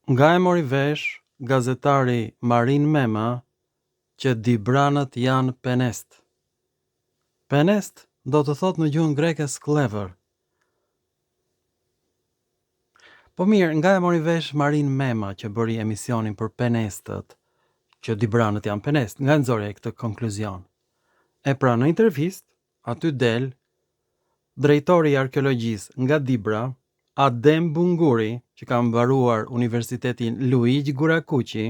Nga e mori vesh gazetari Marin Mema që Dibranët janë penest. Penest do të thot në gjuhën greke sklever. Po mirë, nga e mori vesh Marin Mema që bëri emisionin për penestët, që Dibranët janë penest, nga nxori ai këtë konkluzion. E pra në intervistë aty del drejtori i arkeologjisë nga Dibra, Adem Bunguri, që ka mbaruar Universitetin Luigi Gurakuqi,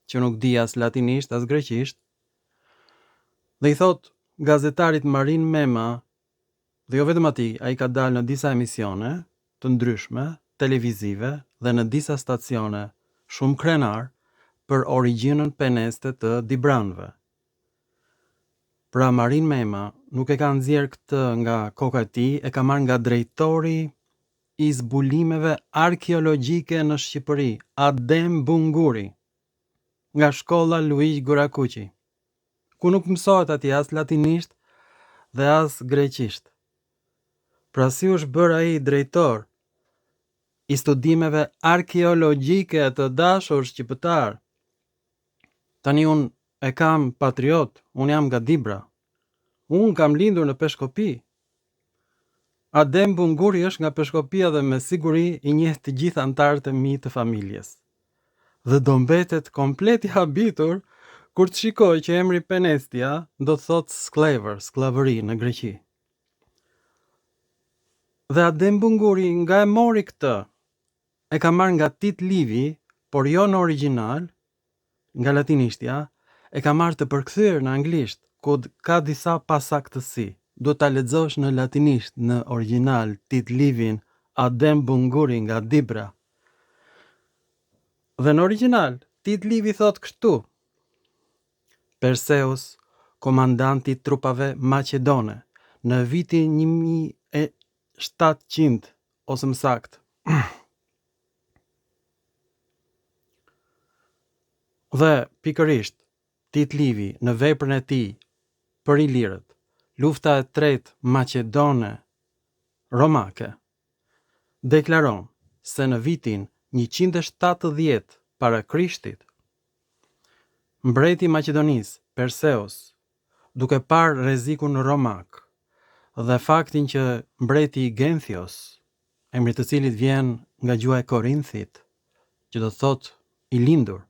që nuk di as latinisht as greqisht, dhe i thot gazetarit Marin Mema, dhe jo vetëm atij, ai ka dalë në disa emisione të ndryshme, televizive dhe në disa stacione shumë krenar për origjinën peneste të Dibranëve. Pra Marin Mema nuk e ka nxjerr këtë nga koka e tij, e ka marrë nga drejtori i zbulimeve arkeologjike në Shqipëri, Adem Bunguri, nga shkolla Luigi Gurakuqi, ku nuk mësohet atje as latinisht dhe as greqisht. Pra si është bërë ai drejtor i studimeve arkeologjike të dashur shqiptar. Tani unë e kam patriot, unë jam nga Dibra. Unë kam lindur në Peshkopi. Adem Bunguri është nga Peshkopia dhe me siguri i njeh të gjithë anëtarët e mi të familjes. Dhe do mbetet komplet i habitur kur të shikoj që emri Penestia do të thotë sklever, sklavëri në Greqi. Dhe Adem Bunguri nga e mori këtë, e ka marrë nga Tit Livi, por jo në origjinal, nga latinishtja, e ka marrë të përkthyer në anglisht, ku ka disa pasaktësi. Duhet ta lexosh në latinisht, në origjinal, Tit Livin, Adem Bunguri nga Dibra. Dhe në origjinal, Tit Livi thot kështu: Perseus, komandanti i trupave maqedone, në vitin 1700, ose më saktë, dhe pikërisht Tit Livi në veprën e tij për ilirët, lufta e tretë maqedone romake, deklaron se në vitin 170 para Krishtit, mbreti i Maqedonisë, Perseus, duke parë rrezikun romak dhe faktin që mbreti i Genthios, emri të cilit vjen nga gjuha e Korinthit, që do thotë i lindur,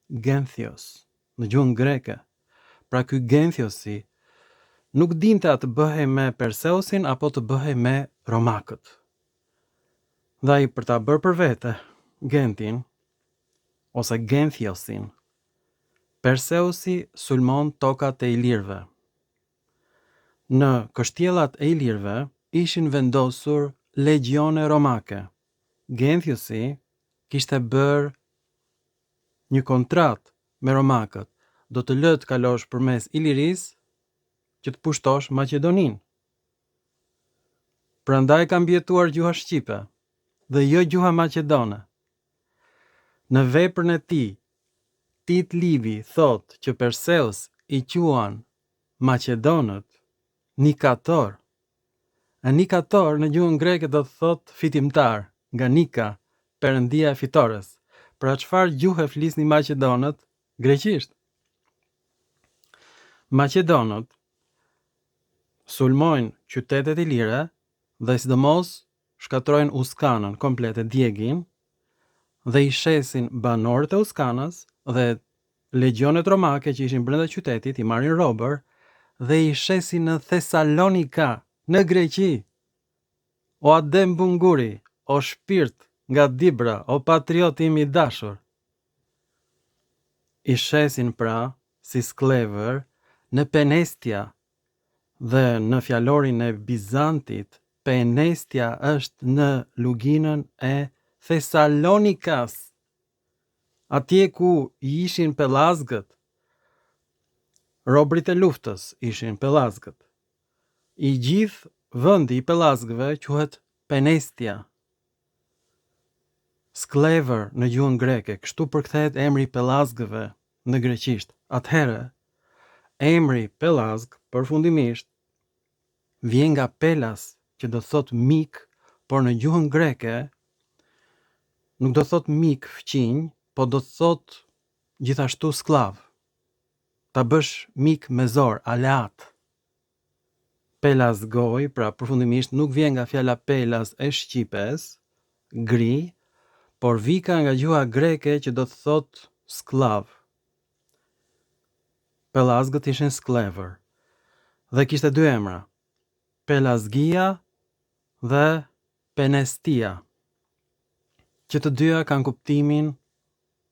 Genthios, në gjuhën greke. Pra ky Genthiosi nuk dinte a të bëhej me Perseusin apo të bëhej me romakët. Dhe ai për ta bërë për vete Gentin ose Genthiosin, Perseusi sulmon tokat e ilirëve. Në kështjellat e ilirëve ishin vendosur legjione romake. Genthiosi kishte bërë një kontratë me romakët, do të lë të kalosh përmes Ilirisë që të pushtosh Maqedoninë. Prandaj ka mbijetuar gjuha shqipe dhe jo gjuha maqedone. Në veprën e tij, Tit Livi thot që Perseus i quan Maqedonët Nikator. A Nikator në gjuhën greke do të thot fitimtar, nga Nika, perëndia e fitores. Pra çfarë gjuhë flisnin maqedonët? Greqisht. Maqedonët sulmojnë qytetet ilire dhe sidomos shkatrojnë Uskanën komplete, djegin, dhe i shesin banorët e Uskanës dhe legjionet romake që ishin brenda qytetit i marrin robër dhe i shesin në Thesalonika, në Greqi. O Adem Bunguri, o shpirt nga Dibra, o patriot im i dashur. I shesin pra si sklever në Penestia, dhe në fjalorin e Bizantit, Penestia është në luginën e Thesalonikas, atje ku ishin pellazgët, robrit e luftës ishin pellazgët. I gjithë vendi i pellazgëve quhet Penestia. Sklever në gjuhën greke, kështu përkthehet emri i pellazgëve në greqisht. Atëherë, emri pellazg përfundimisht vjen nga Pelas, që do thot mik, por në gjuhën greke nuk do thot mik fqinj, po do të thot gjithashtu sklav. Ta bësh mik me zor, aleat. Pelasgoi, pra përfundimisht nuk vjen nga fjala pelas e shqipes, gri, por vika nga gjuha greke që do të thot sklav. Pelasgët ishin sklever dhe kishte dy emra, Pelasgia dhe Penestia, që të dyja kanë kuptimin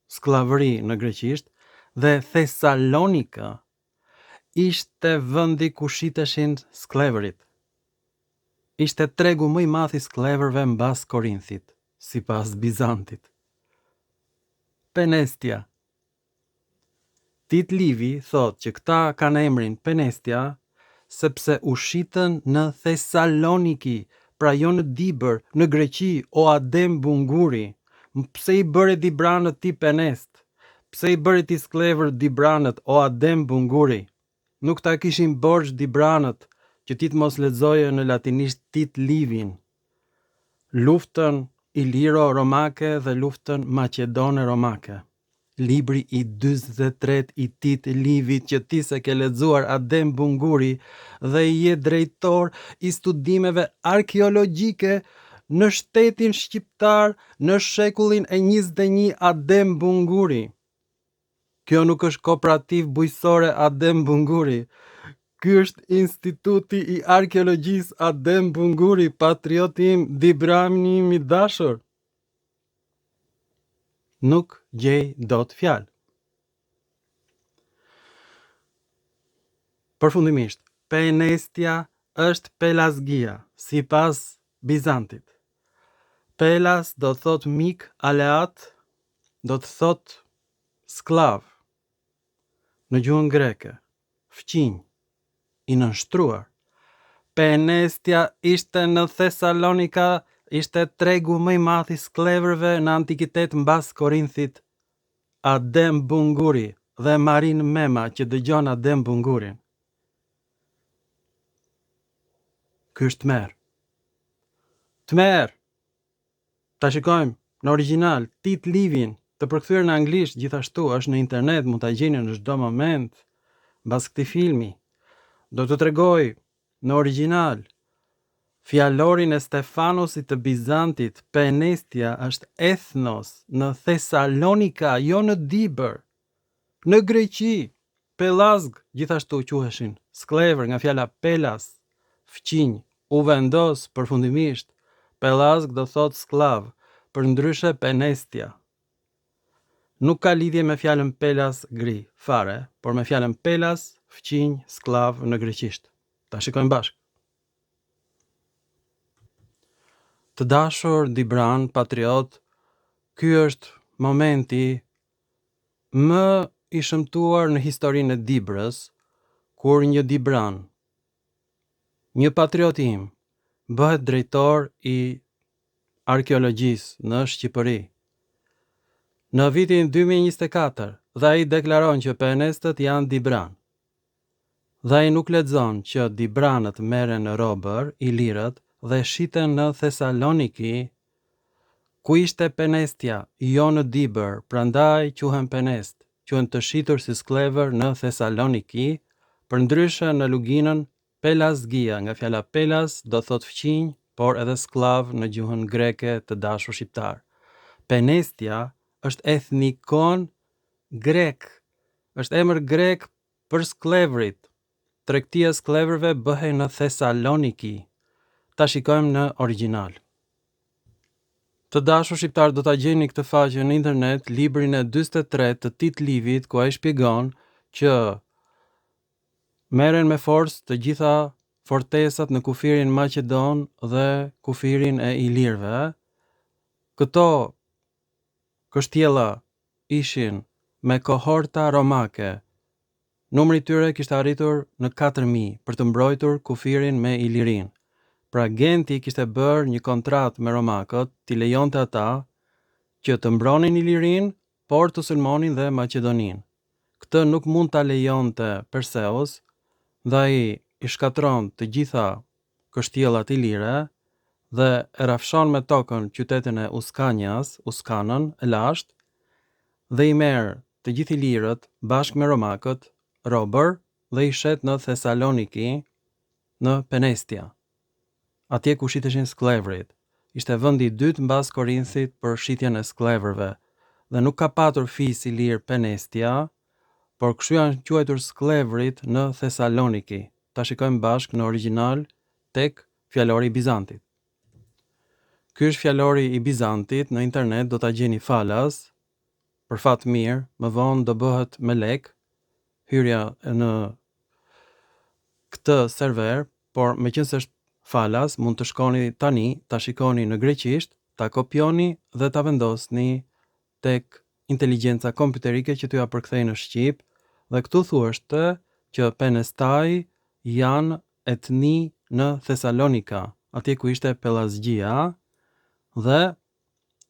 sklavëri në greqisht, dhe Thessalonika ishte vendi ku shiteshin skleverit. Ishte tregu më i madh i skleverëve mbas Korinthit, sipas Bizantit. Penestia. Tit Livi thot që këta kanë emrin Penestia sepse u shitën në Thessaloniki, pra jo në Dibër, në Greqi, o Adem Bunguri. Pse i bëre Dibranët ti Penest? Pse i bëre ti sklever Dibranët, o Adem Bunguri? Nuk ta kishin borxh Dibranët që ti të mos lexoje në latinisht Tit Livin, luftën iliro-romake dhe luftën maqedone-romake. Libri i 43 i Tit Livit që ti se ke lexuar, Adem Bunguri, dhe i je drejtor i studimeve arkeologjike në shtetin shqiptar në shekullin e 21, Adem Bunguri. Kjo nuk është kooperativ bujësore, Adem Bunguri. Ky është Instituti i Arkeologjisë, Adem Bunguri, patriotim, Dibrani im i dashur. Nuk gjej dot fjalë. Përfundimisht, Penestia është Pelasgia, sipas Bizantit. Pelas do të thot mik, aleat, do të thot sklav. Në gjuhën greke, fqinj, i nënshtruar. Penestia ishte në Thessalonika, ishte tregu më i madh i skleverëve në antikitet mbas Korinthit. Adem Bunguri dhe Marin Mema që dëgjon Adem Bungurin. Ky është Tmer. Tmer. Ta shikojmë në origjinal, Tit Livin, të përkthyer në anglisht gjithashtu është në internet, mund ta gjeni në çdo moment mbas këtij filmi. Do të tregoj në origjinal fjalorin e Stefanosit të Bizantit. Penestia është ethnos në Thessalonika, jo në Dibër. Në Greqi, Pelazg gjithashtu quheshin sklever nga fjala pelas, fqinj, u vendos përfundimisht. Pelazg do thot sklav, përndryshe Penestia. Nuk ka lidhje me fjalën pelas gri, fare, por me fjalën pelas, fqinj, sklav në greqisht. Ta shikojmë bashkë. Të dashur Dibran, patriot, ky është momenti më i shëmtuar në historinë e Dibrës, kur një Dibran, një patriot im, bëhet drejtor i arkeologjisë në Shqipëri. Në vitin 2024, dhe ai deklaron që penestët janë Dibran. Dhe ai nuk lexon që Dibranët merren në robër, ilirët, dhe shiten në Thessaloniki, ku ishte Penestia, jo në Dibër, prandaj quhen Penest, quhen të shitur si sklever në Thessaloniki, përndryshe në luginën Pelasgia, nga fjala pelas do thot fqinj, por edhe sklav në gjuhën greke të dashur shqiptar. Penestia është ethnikon grek, është emër grek për sklevrit. Tregtia e skleverëve bëhej në Thessaloniki. Ta shikojmë në origjinal. Të dashur shqiptar, do ta gjeni këtë faqe në internet, librin e 43 të Tit Livit, ku ai shpjegon që merren me forcë të gjitha fortesat në kufirin Maqedon dhe kufirin e ilirëve. Këto kështjella ishin me kohorta romake. Numri i tyre kishte arritur në 4000 për të mbrojtur kufirin me Ilirin. Pra Genti kishte bërë një kontratë me romakët, t'i lejonte ata që të mbronin Ilirin, por të sulmonin dhe Maqedonin. Këtë nuk mund ta lejonte Perseus, dhe ai i shkatron të gjitha kështjellat ilire dhe e rafshon me tokën qytetin e Uskanën e lashtë, dhe i merr të gjithë ilirët bashkë me romakët, robër, dhe i shet në Thesaloniki, në Penestia. Atje ku shiteshin sklevrit. Ishte vendi i dytë mbas Korinthit për shitjen e sklevërve, dhe nuk ka patur fis i lirë Penestia, por kështu janë quajtur sklevrit në Thesaloniki. Ta shikojmë bashkë në origjinal tek fjalori i Bizantit. Ky është fjalori i Bizantit, në internet do ta gjeni falas. Për fat mirë, më vonë do bëhet me lek hyrja në këtë server, por meqense është falas, mund të shkoni tani, ta shikoni në greqisht, ta kopjoni dhe ta vendosni tek inteligjenca kompjuterike që t'ju ja përkthej në shqip, dhe këtu thuashte që Penestai janë etni në Thesalonika, atje ku ishte Pelazgjia, dhe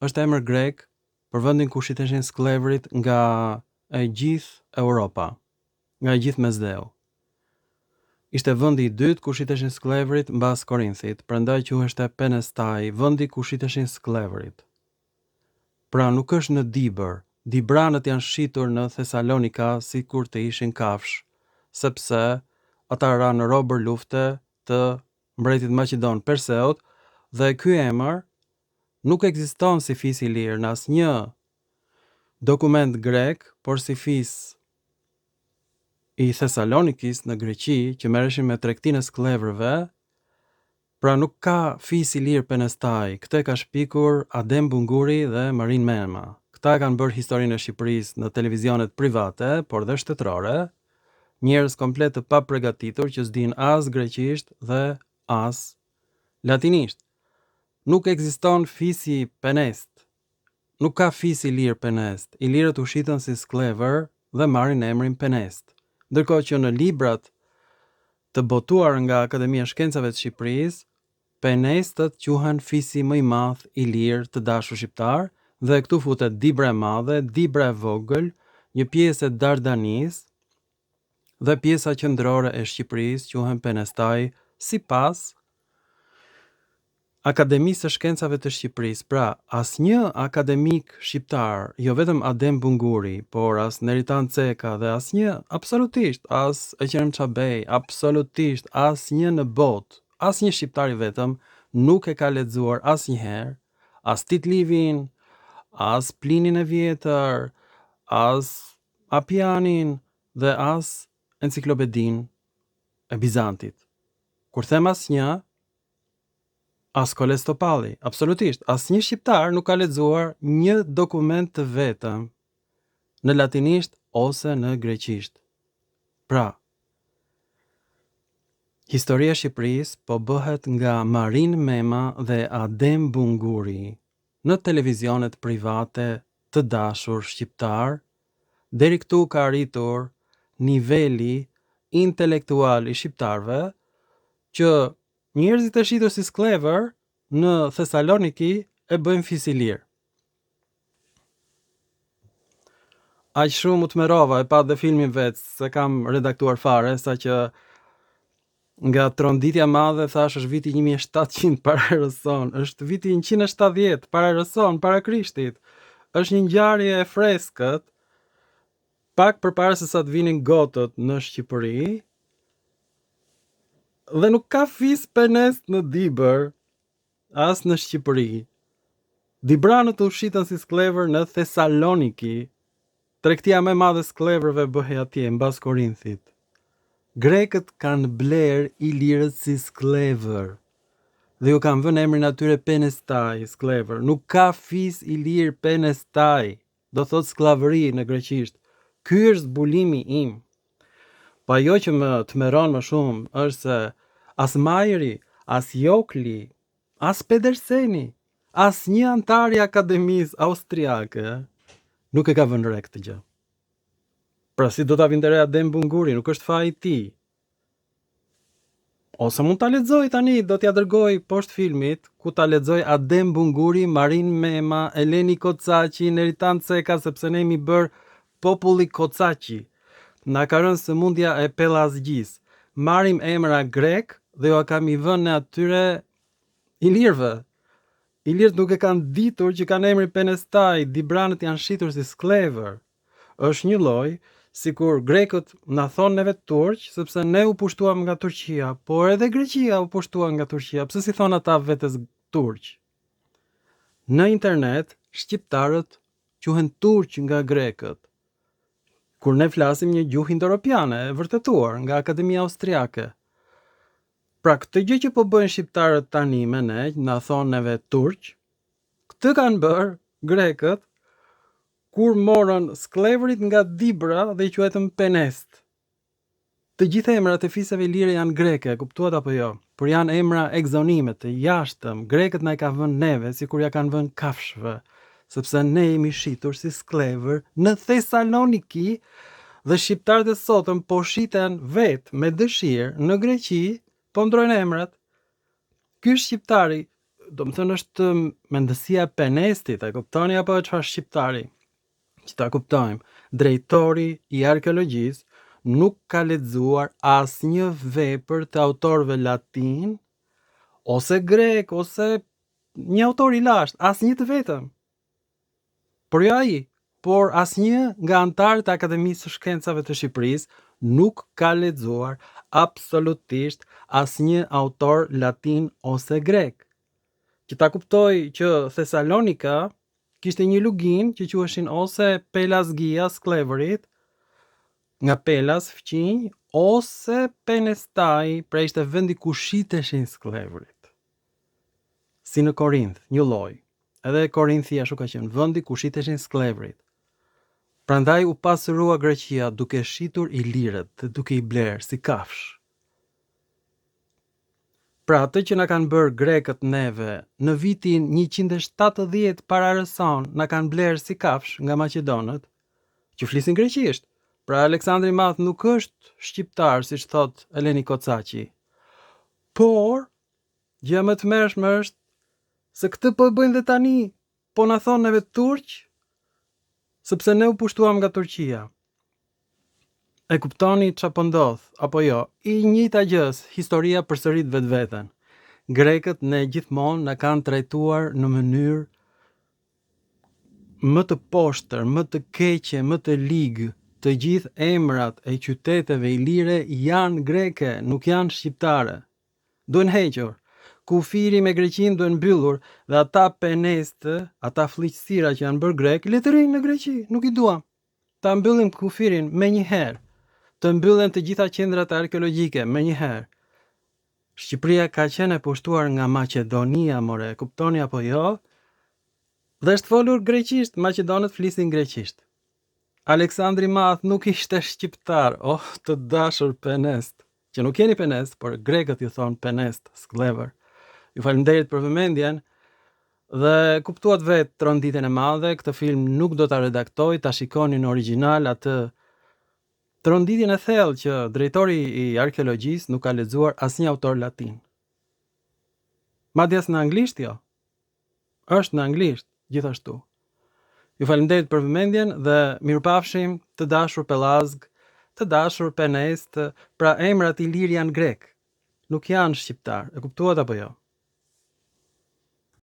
është emër grek për vendin ku shiteshin sklevrit nga e gjithë Europa, nga e gjithë Mesdheu. Ishte vendi i dytë ku shiteshin sklevrit mbas Korinthit, prandaj quheshte Penestai, vendi ku shiteshin sklevrit. Pra nuk është në Dibër. Dibranët janë shitur në Thesalonika sikur të ishin kafsh, sepse ata ranë robër lufte të mbretit Maqedon Perseut, dhe ky emër nuk ekziston si fis i lirë në asnjë dokument grek, por si fis i Thesalonikis në Greqi, që merreshin me tregtinë e sklevrëve. Pra nuk ka fis i lirë Penestai. Këtë ka shpikur Adem Bunguri dhe Marin Mema. Këta e kanë bërë historinë e Shqipërisë në televizionet private, por dhe shtetërore, njerëz komplet të papregatitur që s'din as greqisht dhe as latinisht. Nuk ekziston fisi Penest. Nuk ka fis i lirë Penest. Ilirët u shitën si sklever dhe marrin emrin Penest. Ndërkohë që në librat të botuar nga Akademia e Shkencave të Shqipërisë, Penestët quhen fisi më i madh i lirë të dashur shqiptar, dhe këtu futet Dibra e Madhe, Dibra e Vogël, një pjesë e Dardanis, dhe pjesa qendrore e Shqipërisë quhen Penestai sipas Akademisë së Shkencave të Shqipërisë. Pra, asnjë akademik shqiptar, jo vetëm Adem Bunguri, por as Neritan Ceka dhe absolutisht as Eqerem Çabej, absolutisht asnjë në botë, asnjë shqiptar i vetëm nuk e ka lexuar asnjëherë as Tit Livin, as Plinin e Vjetër, as Apianin dhe as Enciklopedin e Bizantit. Kur them asnjë, as Kolestopalli, absolutisht, asnjë shqiptar nuk ka lexuar një dokument të vetëm në latinisht ose në greqisht. Pra, historia e Shqipërisë po bëhet nga Marin Mema dhe Adem Bunguri në televizionet private të dashur shqiptar. Deri këtu ka arritur niveli intelektual i shqiptarëve që njerëzit e shitur si sklever në Thesaloniki e bëjnë fis i lirë. Aq shumë u tmerrova, e pa dhe filmin vetë, se kam redaktuar fare, sa që nga tronditja madhe thash është viti 1700 para Erëson, është viti 170 para Erëson, para Krishtit. Është një ngjarje e freskët, pak përpara se sa të vinin gotët në Shqipëri, dhe nuk ka fis Penest në Dibër, as në Shqipëri. Dibranët u shitën si sklever në Thesaloniki. Tregtia më e madhe sklevrëve bëhej atje mbas Korinthit. Grekët kanë bler ilirët si sklever dhe ju kanë vënë emrin atyre Penestai, sklever. Nuk ka fis i lirë Penestai, do thot sklavëri në greqisht. Ky është zbulimi im. Pa jo që më tmerron më shumë është se as Majri, as Jokli, as Pederseni, as një antar i Akademisë Austriake nuk e ka vënë re këtë gjë. Pra si do ta vinte re Adem Bunguri, nuk është faji i tij. Ose mund ta lexoj tani, do t'ja dërgoj poshtë filmit ku ta lexoj Adem Bunguri, Marin Mema, Eleni Kocaçi, Neritan Ceka, sepse ne jemi bër populli Kocaçi. Na ka rënë sëmundja e Pelazgjis. Marrim emra grek dhe ju kam i vënë atyre Ilirët nuk e kanë ditur që kanë emrin Penestai, Dibranët janë shitur si sklever. Është një lloj sikur grekët na thonë neve turq, sepse ne u pushtuam nga Turqia, por edhe Greqia u pushtua nga Turqia. Pse si thon ata vetes turq? Në internet, shqiptarët quhen turq nga grekët. Kur ne flasim një gjuhë indo-europiane, e vërtetuar nga Akademia Austriake. Pra këtë gjë që po bëjnë shqiptarët tani me ne, na thonë neve turq, këtë kanë bërë grekët kur morën skleverit nga Dibra dhe i quajtën Penest. Të gjitha emrat e fisëve lire janë greke, kuptuat apo jo? Por janë emra egzonime të jashtëm. Grekët na i ka vënë neve sikur ja kanë vënë kafshëve, sepse ne jemi shitur si sklever në Thesaloniki dhe shqiptarët e sotëm po shiten vetë me dëshirë në Greqi, po ndrojnë emrat. Ky shqiptari, do më thënë është mendësia e Penestit, e kuptoni apo çfarë shqiptari? Që ta kuptojmë, drejtori i arkeologjisë nuk ka lexuar asnjë vepër të autorëve latin ose grek ose një autor i lashtë, asnjë të vetëm. Por jo ai, por asnjë nga anëtarët e Akademisë së Shkencave të Shqipërisë nuk ka lexuar absolutisht asnjë autor latin ose grek. Që ta kuptoj që Thessalonika kishte një lugin që quheshin ose Pelasgia skleverit, nga Pelas fqinj, ose Penestai, pra ishte vendi ku shiteshin skleverit. Si në Korinth, një lloj. Edhe Korinthi ashtu ka qenë vendi ku shiteshin skleverit. Prandaj u pasërua Greqia duke shitur ilirët dhe duke i blerë si kafsh. Pra atë që na kanë bërë grekët neve në vitin 170 para Rëson, na kanë blerë si kafsh nga Maqedonët, që flisin greqisht. Pra Aleksandri i Madh nuk është shqiptar, siç thot Eleni Kocaqi. Por gjë më të mërshme është se këtë po e bëjnë dhe tani, po na thonë neve turq, sepse ne u pushtuam nga Turqia. E kuptoni çfarë po ndodh, apo jo? I njëjta gjës, historia përsërit vetveten. Grekët ne gjithmonë na kanë trajtuar në mënyrë më të poshtër, më të keqe, më të ligë. Të gjithë emrat e qyteteve ilire janë greke, nuk janë shqiptare. Duhen hequr. Kufiri me Greqinë duhen mbyllur dhe ata Penestë, ata fllëqësira që janë bërë grek, le të rinë në Greqi, nuk i duam. Ta mbyllim kufirin me një herë. Të mbyllen të gjitha qendrat arkeologjike me një herë. Shqipëria ka qenë e pushtuar nga Maqedonia, more, kuptoni apo jo? Dhe është folur greqisht, maqedonët flisin greqisht. Aleksandri i Madh nuk ishte shqiptar, të dashur Penest, që nuk jeni Penest, por grekët ju thon Penest, sklever. Ju faleminderit për vëmendjen dhe kuptuat vetë Tronditjen e Madhe, këtë film nuk do ta redaktoj, ta shikoni në origjinal atë Tronditjen e thellë që drejtori i arkeologjisë nuk ka lexuar asnjë autor latin. Madje as në anglisht jo. Është në anglisht gjithashtu. Ju faleminderit për vëmendjen dhe mirupafshim, të dashur Pelazg, të dashur Penest, pra emrat ilir janë grek, nuk janë shqiptar, e kuptuat apo jo?